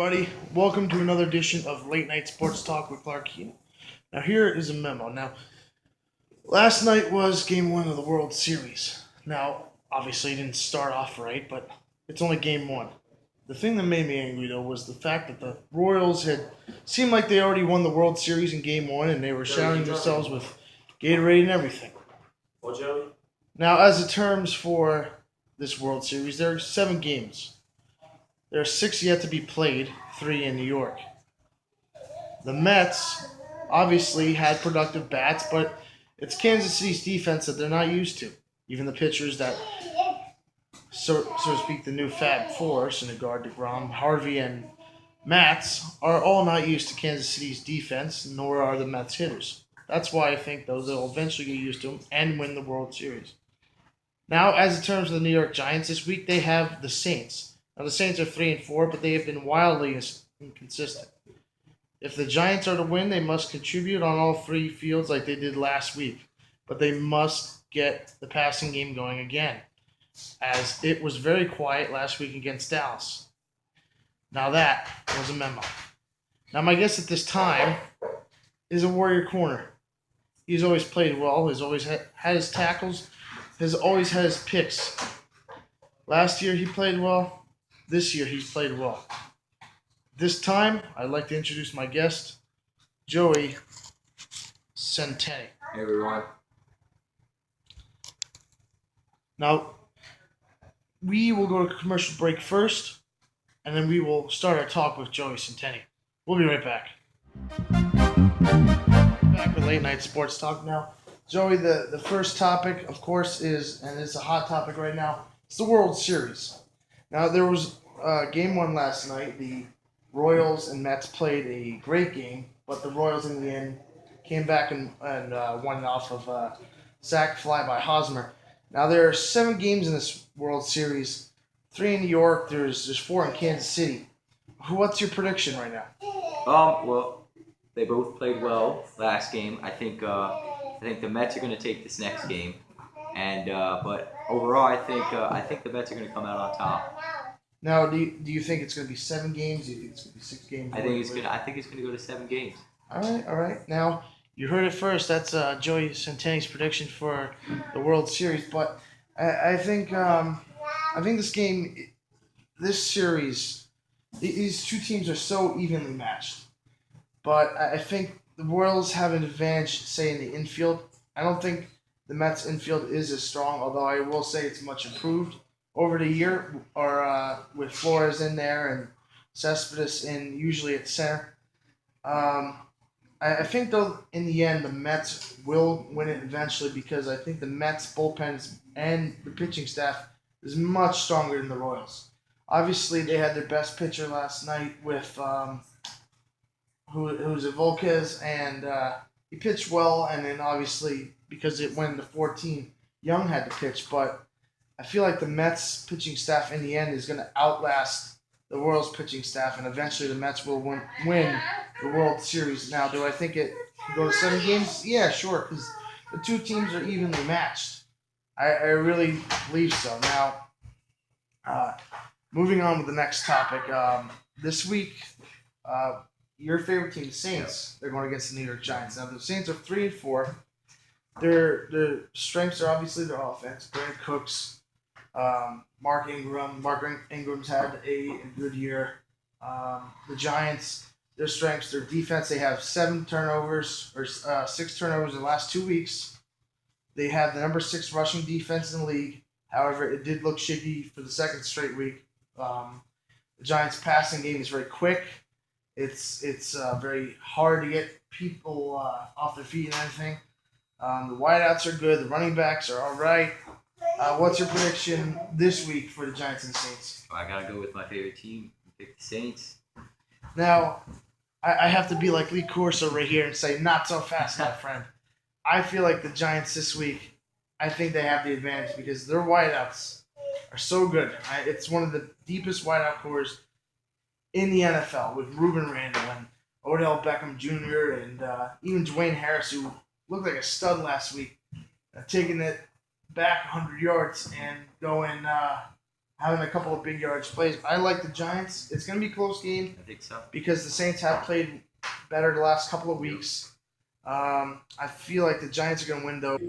everybody. Welcome to another edition of Late Night Sports Talk with Clark Keenan. Now, here is a memo. Now, last night was game one of the World Series. Now, obviously, it didn't start off right, but it's only game one. The thing that made me angry, though, was the fact that the Royals had seemed like they already won the World Series in game one, and they were showering themselves with Gatorade and everything. Well, Joey? Now, as the terms for this World Series, there are 7 games. There are 6 yet to be played, 3 in New York. The Mets obviously had productive bats, but it's Kansas City's defense that they're not used to. Even the pitchers that, so to speak, the new Fab Four, Syndergaard, DeGrom, Harvey, and Matz, are all not used to Kansas City's defense, nor are the Mets hitters. That's why I think, though, they'll eventually get used to them and win the World Series. Now, as in terms of the New York Giants this week, they have the Saints. Now, the Saints are 3-4, but they have been wildly inconsistent. If the Giants are to win, they must contribute on all 3 fields like they did last week. But they must get the passing game going again, as it was very quiet last week against Dallas. Now, that was a memo. Now, my guess at this time is a Warrior corner. He's always played well. He's always had his tackles. Has always had his picks. Last year, he played well. This year, he's played well. This time, I'd like to introduce my guest, Joey Centeni. Hey, everyone. Now, we will go to commercial break first, and then we will start our talk with Joey Centeni. We'll be right back. Back with Late Night Sports Talk now. Joey, the first topic, of course, is, and it's a hot topic right now, it's the World Series. Now, there was game one last night. The Royals and Mets played a great game, but the Royals in the end came back and won off of a sac fly by Hosmer. Now, there are 7 games in this World Series, 3 in New York, there's 4 in Kansas City. What's your prediction right now? Well, they both played well last game. I think the Mets are going to take this next game, and but overall, I think the Mets are going to come out on top. Now, do you think it's going to be 7 games? Do you think it's going to be 6 games? I think it's gonna go to 7 games. All right. Now, you heard it first. That's Joey Centeni's prediction for the World Series. But I think this series, these 2 teams are so evenly matched. But I think the Royals have an advantage, say, in the infield. I don't think the Mets infield is as strong, although I will say it's much improved over the year, or with Flores in there and Cespedes in usually at center. I think, though, in the end, the Mets will win it eventually because I think the Mets bullpens and the pitching staff is much stronger than the Royals. Obviously, they had their best pitcher last night with who's a Volquez, and he pitched well, and then obviously because it went to 14, Young had to pitch, but I feel like the Mets pitching staff in the end is going to outlast the Royals pitching staff, and eventually the Mets will win the World Series. Now, do I think it can go to 7 games? Yeah, sure, because the 2 teams are evenly matched. I really believe so. Now, moving on with the next topic. This week, your favorite team, the Saints, they're going against the New York Giants. Now, the Saints are 3-4. Their strengths are obviously their offense. Brandon Cooks, Mark Ingram's had a good year. The Giants, their strengths, their defense, they have 7 turnovers or 6 turnovers in the last 2 weeks. They have the number 6 rushing defense in the league. However, it did look shaky for the 2nd straight week. The Giants' passing game is very quick. It's very hard to get people off their feet and everything. The wideouts are good. The running backs are all right. What's your prediction this week for the Giants and Saints? I gotta go with my favorite team. Pick the Saints. Now, I have to be like Lee Corso right here and say, not so fast, my friend. I feel like the Giants this week, I think they have the advantage because their wideouts are so good. It's one of the deepest wideout cores in the NFL with Ruben Randall and Odell Beckham Jr. and even Dwayne Harris, who looked like a stud last week, taking it back 100 yards and going having a couple of big yards plays. I like the Giants. It's going to be a close game I think so. because the Saints have played better the last couple of weeks. I feel like the Giants are going to win, though.